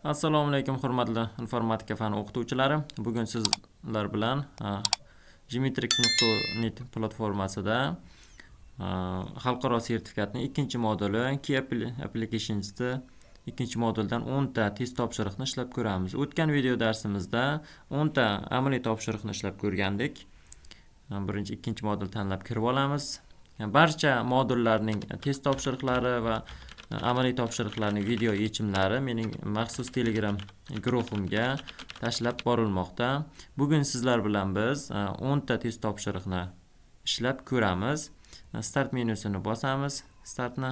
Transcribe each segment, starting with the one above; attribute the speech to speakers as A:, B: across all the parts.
A: Assalomu alaykum hurmatli informatika fani o'qituvchilari. Bugun sizlar bilan Gmetrix.net platformasida xalqaro sertifikatning ikkinchi moduli Key Applications'da ikkinchi moduldan 10 ta test topshiriqni ishlab ko'ramiz. O'tgan video darsimizda 10 ta amaliy topshiriqni ishlab ko'rgandik. Birinchi, ikkinchi modul tanlab kirib olamiz. Barcha modullarning test topshiriqlari va amaliy topshiriqlarning video yechimlari mening maxsus Telegram guruhimga tashlab borilmoqda. Bugun sizlar bilan biz 10 ta test topshiriqni ishlab ko'ramiz. Start menusini bosamiz. Startni.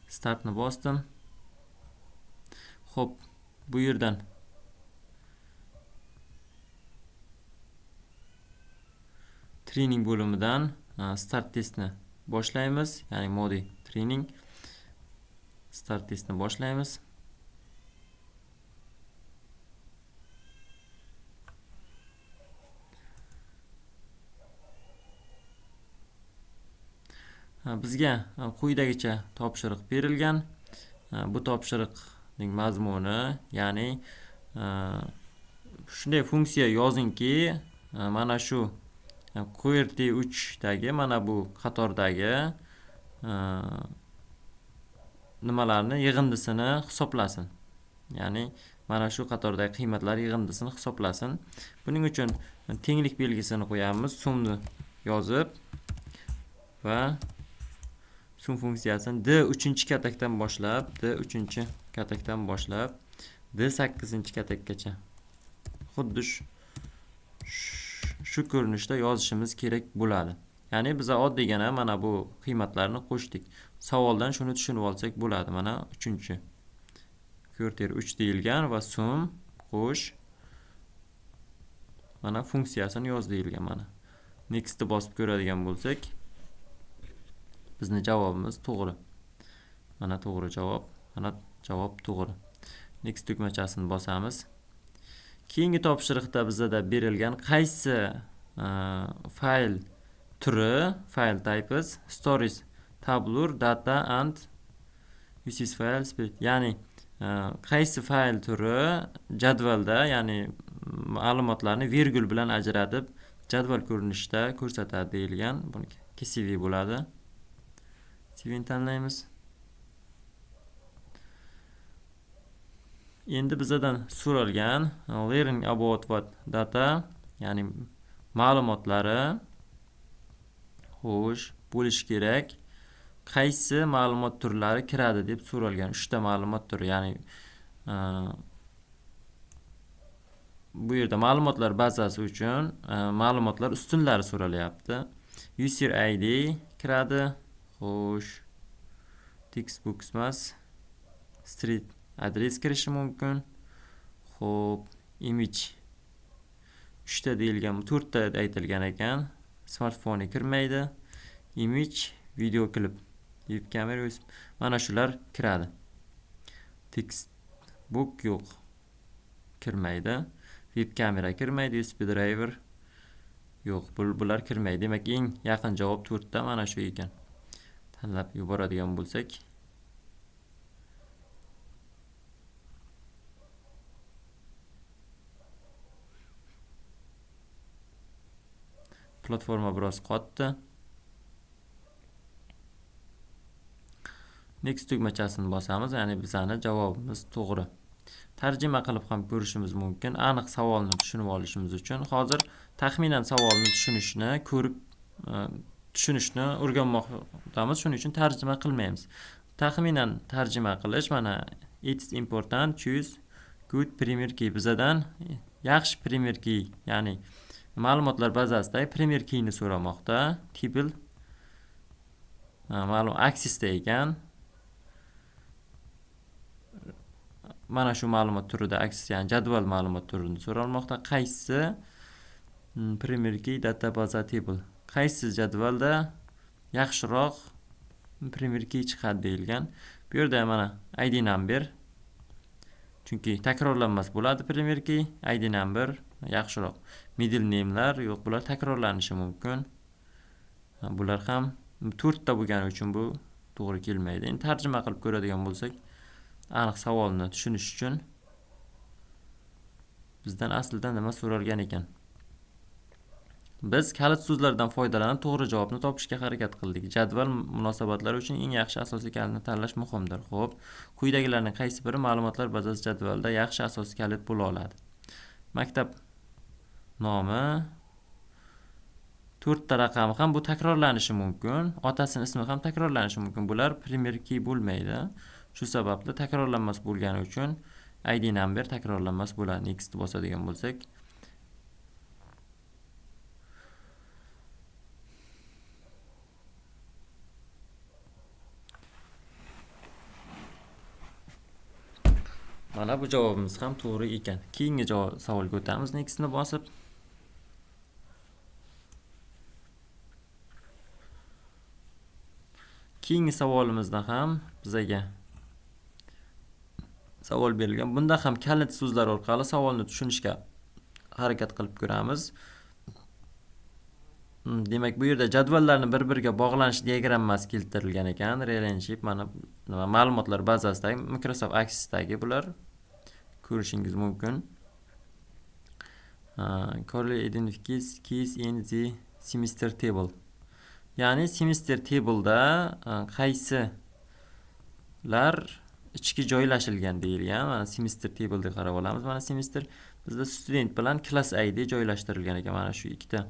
A: Startni bosdim. Xo'p, bu yerdan trening bo'limidan start testni boshlaymiz, ya'ni modi trening start testni boshlaymiz. Bizga quyidagicha topshiriq berilgan. Bu topshiriqning mazmuni, ya'ni shunday funksiya yozingki, mana shu QWERTY3 dagi mana bu qatordagi nimalarni yig'indisini hisoblasin. Ya'ni mana shu qatordagi qiymatlar yig'indisini hisoblasin. Buning uchun tenglik belgisini qo'yamiz. Sumni yozib va sum funksiyasini D3 katakdan boshlab, D3 katakdan boshlab D8 katakgacha xuddi shu ko'rinishda yozishimiz kerak bo'ladi. Ya'ni biz oddiygina mana bu qiymatlarni qo'shdik. Savoldan shuni tushunib olsak bo'ladi. Mana 3-chi. Quarter 3 deyilgan va sum qo'sh mana funksiyasini yoz deyilgan mana. Next'ni bosib ko'radigan bo'lsak, bizning javobimiz to'g'ri. Mana to'g'ri javob. Mana javob to'g'ri. Next tugmachasini bosamiz. Keyingi topshiriqda bizda berilgan qaysi fayl turi, file types, stories, tablur, data and uses file split. Ya'ni qaysi fayl turi jadvalda, ya'ni ma'lumotlarni virgul bilan ajratib jadval ko'rinishida ko'rsatadi deyilgan. Buni CSV bo'ladi. CSVni tanlaymiz. Endi bizdan so'ralgan learning about what data, ya'ni ma'lumotlari xo'sh bo'lish kerak. Qaysi ma'lumot turlari kiradi deb so'ralgan. 3 ta ma'lumot turi, ya'ni bu yerda ma'lumotlar bazasi uchun ma'lumotlar ustunlari so'ralyapti. User ID kiradi. Xo'sh, textbooks emas, street adres kirishi mumkin. Xo'p, image 3 ta deyilgan, 4 ta aytilgan ekan. Smartphone kirmaydi. Image, video klip, web kamera, mana shular kiradi. Textbook yo'q, kirmaydi. Web kamera kirmaydi, USB driver yo'q, bular kirmaydi. Demak, eng yaqin javob 4 ta mana shu ekan. Tanlab yuboradigan bo'lsak, platforma biroz qotdi. Next tugmachasini bosamiz, ya'ni bizning javobimiz to'g'ri. Tarjima qilib ham ko'rishimiz mumkin. Aniq savolni tushunib olishimiz uchun hozir taxminan savolni tushunishni o'rganmoqdamiz. Shuning uchun tarjima qilmaymiz. Taxminan tarjima qilish, mana it's important choose good primary key. Bizdan yaxshi primary key, ya'ni ma'lumotlar bazasidagi primary keyni so'ramoqda. Table ma'lum aksesda ekan. Mana shu ma'lumot turida akses, ya'ni jadval ma'lumot turini so'ralmoqda. Qaysi primary key database table, qaysi jadvalda yaxshiroq primary key chiqadi deyilgan. Bu yerda mana ID number, chunki takrorlanmas bo'ladi primary key. ID number yaxshiroq. Middle name'lar yo'q, bular takrorlanishi mumkin. Bular ham 4 ta bo'lgani uchun bu to'g'ri kelmaydi. Endi tarjima qilib ko'radigan bo'lsak, aniq savolni tushunish uchun bizdan aslida nima so'ralgan ekan? Biz kalit so'zlardan foydalanib to'g'ri javobni topishga harakat qildik. Jadval munosabatlari uchun eng yaxshi asosiy kalitni tanlash muhimdir. Xo'p, quyidagilarning qaysi biri ma'lumotlar bazasi jadvalida yaxshi asosiy kalit bo'la oladi? Maktab nomi, 4 ta raqami ham bu takrorlanishi mumkin. Otasining ismi ham takrorlanishi mumkin. Bular primer key bo'lmaydi. Shu sababli takrorlanmas bo'lgani uchun ID number takrorlanmas bo'ladi. Next bosadigan bo'lsak, mana bu javobimiz ham to'g'ri ekan. Keyingi savolga o'tamiz. Nextni bosib, keyingi savolimizda ham bizaga savol berilgan. Bunda ham kalit so'zlar orqali savolni tushunishga harakat qilib ko'ramiz. Demak, bu yerda jadvallarning bir-biriga bog'lanish diagrammasi keltirilgan ekan. Relationship mana ma'lumotlar bazasidagi Microsoft Access'dagi bular ko'rishingiz mumkin. Correlate identifies keys in the semester table. Ya'ni semester table'da qaysilar ichki joylashilgan deyilgan. Mana semester table'ga qarab olamiz. Mana semester bizda student bilan class ID joylashtirilgan ekan. Mana shu ikkita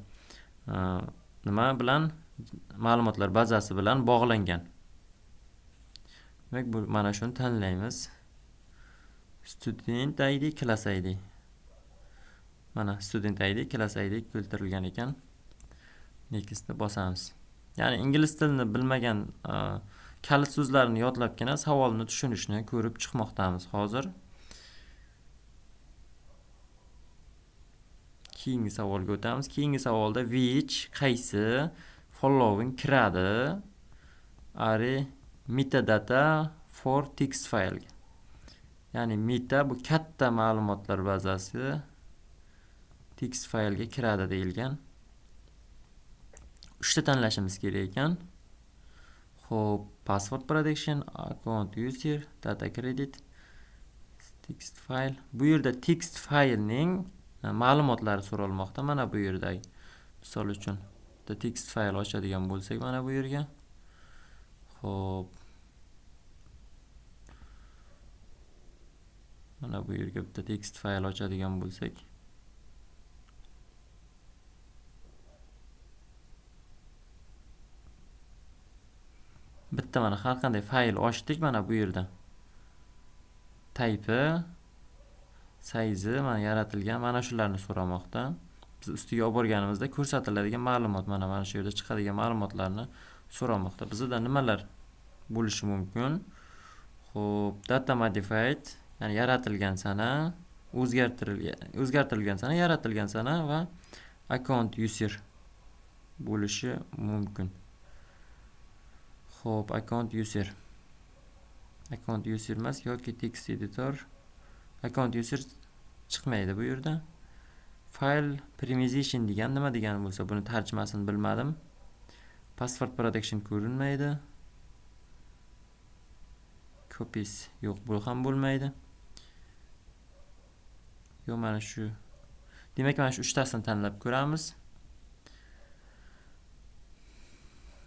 A: nima bilan ma'lumotlar bazasi bilan bog'langan. Demak, bu mana shuni tanlaymiz. Student ID, class ID. Mana student ID, class ID keltirilgan ekan. Next'ni bosamiz. Ya'ni ingliz tilini bilmagan kalit so'zlarni yodlabgina savolni tushunishni ko'rib chiqmoqdamiz hozir. Keyingi savolga o'tamiz. Keyingi savolda which qaysi following kiradi are metadata for text file. Ya'ni meta bu katta ma'lumotlar bazasi text faylga kiradi deyilgan. 3 ta tanlashimiz kerak ekan. Xo'p, password protection, account user, data credit, text file. Bu yerda text filening ma'lumotlari so'ralmoqda. Mana bu yerdagi. Misol uchun, text file ochadigan bo'lsak, mana bu yerga. Xo'p. Mana bu yerga bitta text file ochadigan bo'lsak, bitta mana har qanday fayl ochdik. Mana bu yerda type, size mana yaratilgan, mana shularni so'ramoqda. Biz ustiga olib borganimizda ko'rsatiladigan ma'lumot, mana shu yerda chiqadigan ma'lumotlarni so'ramoqda. Bizda nimalar bo'lishi mumkin? Xo'p, data modified, ya'ni yaratilgan sana, o'zgartirilgan sana, yaratilgan sana va account user bo'lishi mumkin. Xo'p, account user emas yoki text editor. Account user chiqmaydi bu yerda. File preposition degan nima degani bo'lsa, buni tarjimasini bilmadim. Password protection ko'rinmaydi. Copies yo'q, bu ham bo'lmaydi. Yo'q, mana shu. Demak, mana shu 3 tasini tanlab ko'ramiz.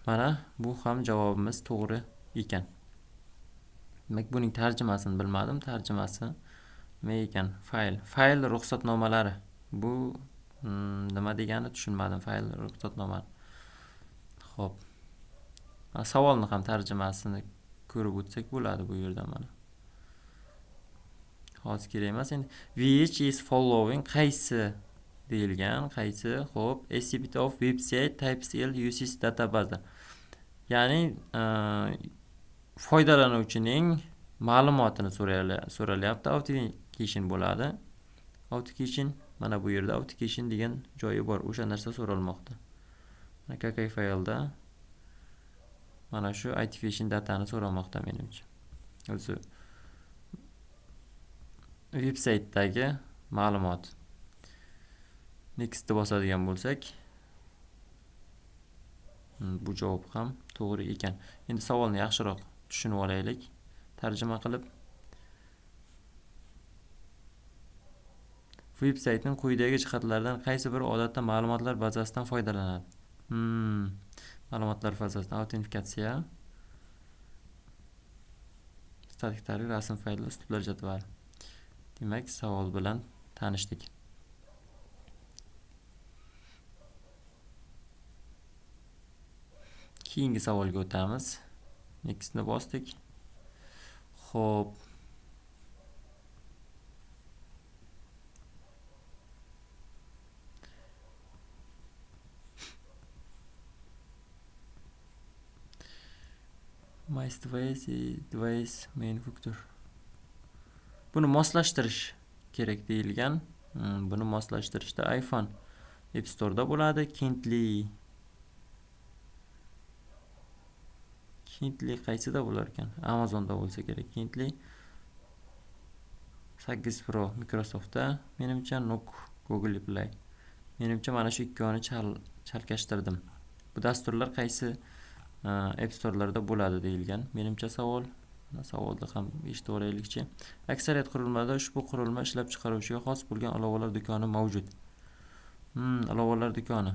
A: Mana bu ham javobimiz to'g'ri ekan. Demak, buning tarjimasini bilmadim. Tarjimasi nima ekan? Fayl ruxsatnomalari. Bu nima degani tushunmadim. Fayl ruxsatnomalari. Xo'p. Savolni ham tarjimasini ko'rib o'tsak bo'ladi bu yerda mana. Hozir kerak emas. Endi which is following qaysi deyilgan, qaysi? Xo'p, exhibit of website types L uses database. Ya'ni foydalanuvchining ma'lumotini so'ralyapti. Authentication bo'ladi. Authentication, mana bu yerda authentication degan joyi bor. O'sha narsa so'ralmoqda. Mana KK faylda mana shu authentication datani so'ramoqda menimcha. O'zi veb-saytdagi ma'lumot. Next'ni bosadigan bo'lsak, bu javob ham to'g'ri ekan. Endi savolni yaxshiroq tushunib olaylik. Tarjima qilib. Veb-saytning quyidagi jihatlaridan qaysi biri odatda ma'lumotlar bazasidan foydalanadi? Ma'lumotlar bazasidan autentifikatsiya, statik targib, rasm fayllar, uslublar jadvali. Demak, savol bilan tanishdik. Keyingi savolga o'tamiz. Next'ni bosdik. Xo'p. Most device manufacturer. Buni moslashtirish kerak deyilgan. Buni moslashtirishda iPhone App Store'da bo'ladi. Kindle qaysida bo'lar ekan? Amazonda bo'lsa kerak. Kindle 8 Pro Microsoftda, menimcha Nook Google Play. Menimcha mana shu ikkovini chalkashtirdim. Bu dasturlar qaysi App Store'larda bo'ladi deyilgan. Menimcha savolda ham eshitib olaylikchi. Aksariyat qurilmalarda ushbu qurilma ishlab chiqaruvchiga xos bo'lgan ilovalar do'koni mavjud. Ilovalar do'koni.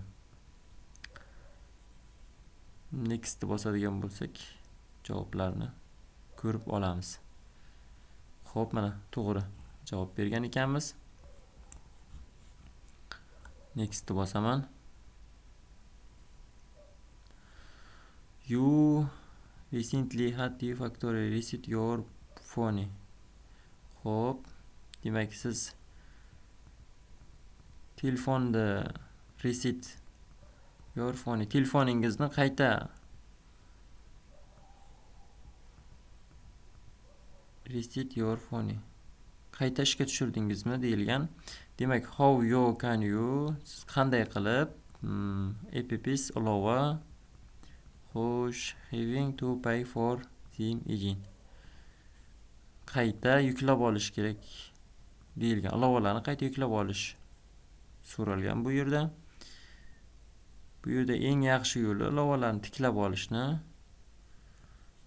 A: Next'ni bosadigan bo'lsak, javoblarni ko'rib olamiz. Xo'p, mana to'g'ri javob bergan ekanmiz. Next'ni bosaman. You recently had the factory reset your phone. Xo'p, demak siz telefonni reset your phone, telefoningizni qayta reset your phone, qayta ishga tushirdingizmi deyilgan. Demak, how you can you, siz qanday qilib apps ilova xo'sh having to pay for them again, qayta yuklab olish kerak deyilgan. Ilovalarni qayta yuklab olish so'ralgan bu yerda. Bu yerda eng yaxshi yo'li ilovalarni tiklab olishni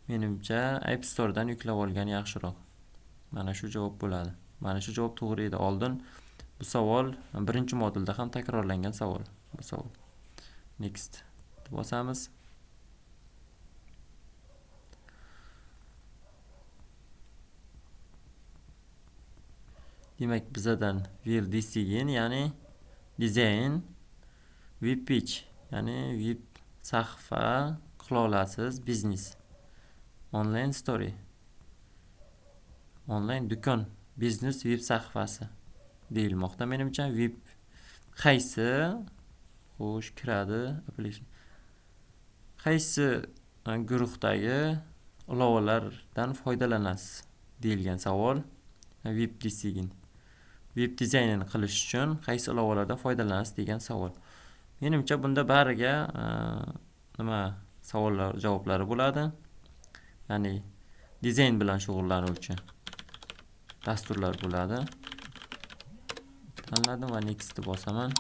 A: menimcha App Store'dan yuklab olgan yaxshiroq. Mana shu javob bo'ladi. Mana shu javob to'g'ri edi. Oldin bu savol birinchi modulda ham takrorlangan savol. Bu savol. Next bosamiz. Demak, bizadan will design, ya'ni design, web page, ya'ni web sahifa qila olasiz, biznes, online story, online do'kon, biznes web sahifasi deyilmoqda. Menimcha web qaysi xo'sh kiradi, qaysi guruhdagi ilovalardan foydalanasiz deyilgan savol. Web design, web dizaynini qilish uchun qaysi ilovalardan foydalanasiz degan savol. Menimcha bunda bariga nima savollar javoblari bo'ladi. Ya'ni dizayn bilan shug'ullanuvchi dasturlar bo'ladi. Tanladim va next'ni bosaman.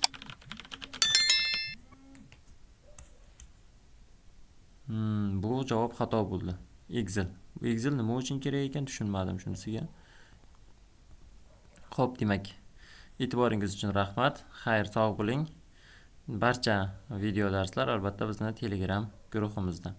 A: Bu javob xato bo'ldi. Excel. Excel nima uchun kerak ekan tushunmadim shunisiga. Xo'p, demak, e'tiboringiz uchun rahmat. Xayr, sog' bo'ling. Barcha video darslar albatta bizning Telegram guruhimizda.